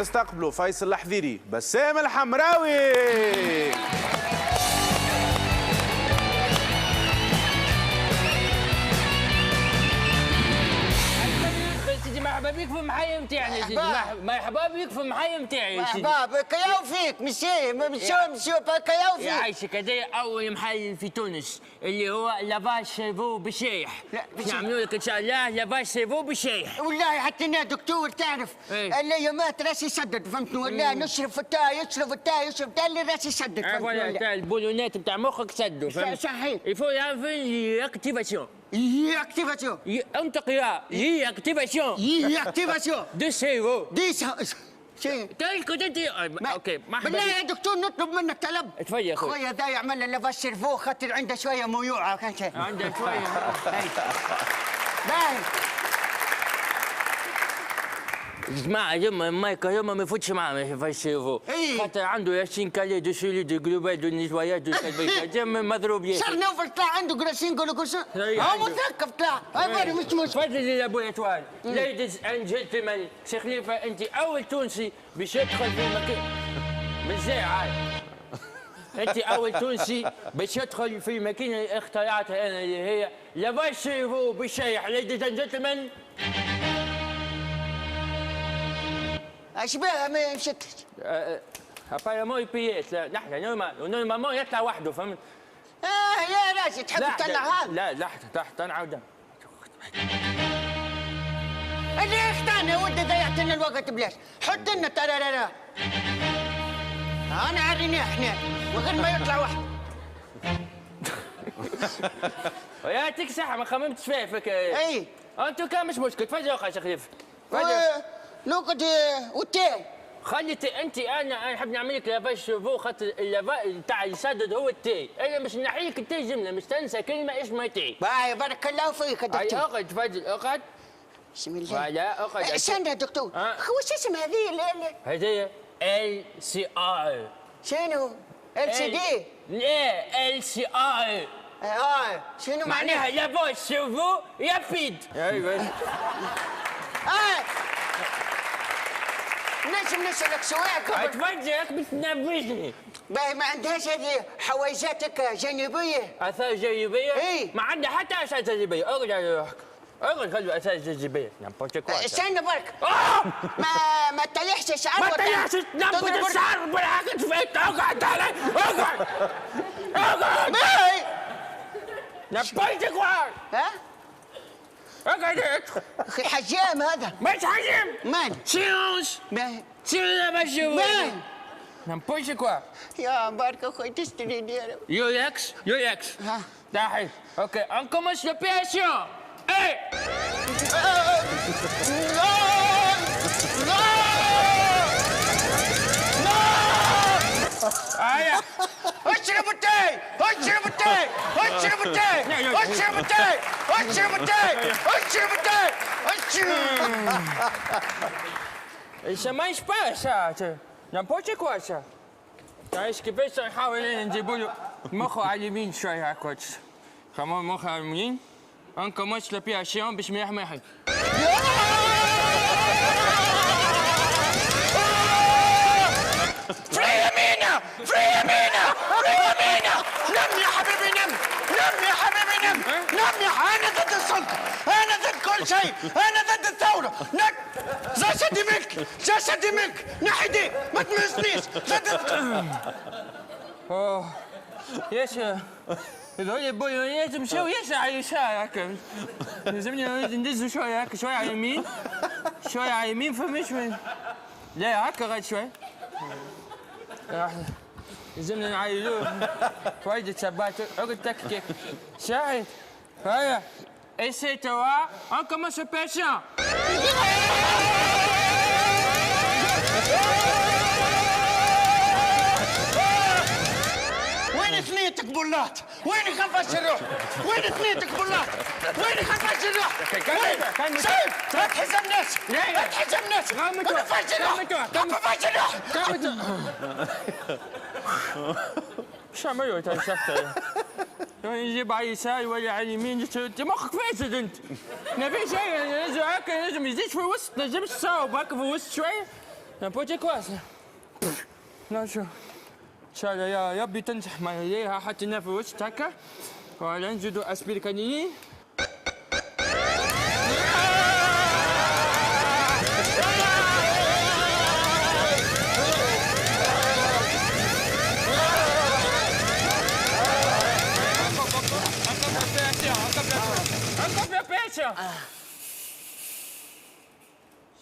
استقبلوا فيصل الحذيري بسام الحمراوي. سيدي مرحبا بك في المحيا نتاعنا سيدي. مرحبا بك في المحيا نتاعي سيدي. مرحبا كياو فيك مسيو كياو فيك. يعيشك هذايا اول محل في تونس اللي هو لافاج سيرفو بالشايح. نعملوا لك ان شاء الله لافاج سيرفو بالشايح. والله حتى انا دكتور تعرف الايامات راسي يسدد فهمتني والله نشرب في التاي يشرب التاي اللي راسي يسدد فهمتني. تاع البولونات نتاع مخك سدوا فهمت. صحيح. يفو يعرف اكتيفاسيون. اكتيفاسيون. انطق يا اكتيفاسيون. اكتيفاسيون. دو سيرفو. كنت انت اوكي مرحبا بالله يا دكتور نطلب منك طلب. تفضل يا خويا ذا يعمل لنا لافاج سيرفو خاطر عنده شويه ميوعه كان شيء. عنده شويه. باهي. جماعة يما مايكا يما ما يفوتش معاه في السيرفو خاطر عنده 20 كالي دو سولي دو جلوبال دو نيتواياج دو سالفيكاج مضروب ياسر. صار نوفل طلع عنده جراسين جلوكوسا هو مثقف طلع هاي مش مشكل. تفضل يا ابو اتوال. ليديز اند جنتلمان سي خليفة انت اول تونسي باش يدخل في مكان مزاي عاد. انت اول تونسي باش يدخل في ماكينة اللي اخترعتها انا اللي هي لافاج سيرفو بالشايح. ليديز اند جنتلمان اشباها ما مشتش. ابارامون يبيات لا نحن نورمالمون يطلع وحده فهمت. يا راسي تحب تطلع هذا؟ لا لحظة نعاودها. اللي اختارنا ولد ضيعت لنا الوقت بلاش حط لنا ترارارا. انا عريناه احنا من غير ما يطلع وحده. يعطيك الصحة ما خممتش فيها فيك. اي انتو كان مش مشكل تفضل يا اخي خليفة. نقعد والتاي خلي انت انا نحب نعمل لك لافاج سيرفو خاطر اللافا تاع يسدد هو التاي. انا مش نحي لك التاي جمله مش تنسى كلمه اسمها تاي. باي بارك الله فيك يا دكتور. اقعد تفضل اقعد. بسم الله. ولا اقعد. استنى يا دكتور واش اسم هذه هذه ال سي ار. شنو؟ ال سي دي؟ لا ال سي ار. شنو معناها لافاج سيرفو يابيد. ايوه نجم نسألك سؤال قبل. اتفرجك بس تنرفزني. باهي ما عندهاش هذه حويجاتك جانبية؟ آثار جانبية؟ إي ما عندها حتى آثار جانبية. اقعد خلوا آثار جانبية. نامبورت كوا. استنى برك. ما تطيحش الشعر. ما تطيحش نامبورت الشعر بالعكس فيك. اقعد علي اقعد. باهي. نامبورت كوا. ها؟ اقعد اخي حجام هذا. مش حجم. مان. سيونس. باهي. سيونس ماشي. باهي. نامبورت كوا. يا مبارك اخوي تشتري ديالك. يوكس. ها. داحي. اوكي on commence l'opération. ايه هيا اشرب التاي اشرب التاي اشرب التاي اشرب التاي اشرب التاي اشرب التاي اشرب. Ça mange pas ça. N'importe quoi ça. تعرف كيفاش نحاول نجيبوا له مخه على اليمين شويه هكا. كمان مخه على اليمين. On commence l'opération باش ما يحمي. فري يمينه فري يمينه فري يمينه. نم يا حبيبي نم نم يا حبيبي نم نم يا انا ضد السلطه انا ضد كل شيء انا ضد الثوره. جسدي ملك جسدي ملك نحيدي ما تمسنيش اوه ياش هذول البولونيات مشاو ياسر على اليسار هكا. لازمني ندزوا شويه هكا شويه على اليمين شويه على اليمين فهمت شويه. لا هكا غير شويه. لازمنا نعيلوه وايد تثبات عقد تكتيك شاهد. هيا et c'est toi on commence l'opération. وين ثنيتك بولات؟ وين خفاش الروح؟ وين ثنيتك بولات؟ وين خفاش الروح؟ شايف؟ ما تحزمناش ما تحزمناش ما تفاش الروح ما تفاش الروح. شو عملوا انت شفت؟ يجيب على اليسار ولا على اليمين انت مخك فاسد انت. ما في شيء نجم هكا نجم يزيد في الوسط نجمش تصاوب هكا في الوسط شويه. نبوتي كواس. نشوف ان شاء الله يا ربي تنجح معايا حتى نفوت هكا ولا نزيدوا اسبريكانيين.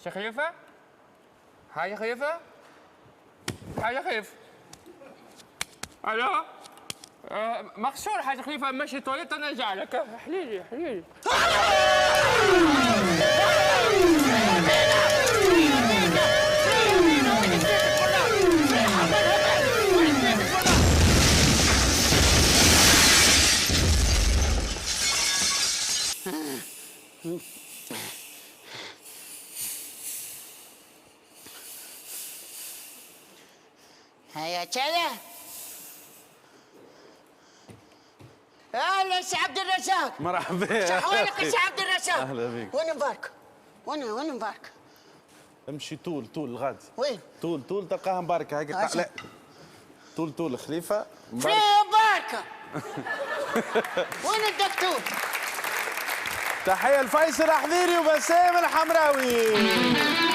شيخ خليفة؟ هاي خليفة؟ هاي خليفة؟ الو؟ مقصور حاج خليفة مشي طويلة نرجع لك حليلي حليلي. هيا كذا. اهلا سي عبد الرزاق. مرحبا. شحوالك يا سي عبد الرزاق؟ اهلا بك. وين مبارك؟ وين مبارك؟ امشي طول الغاد. وين؟ طول تلقاها مباركه هكا. لا طول خليفه في مباركه. وين الدكتور؟ تحيه لفيصل حذيري وبسام الحمراوي.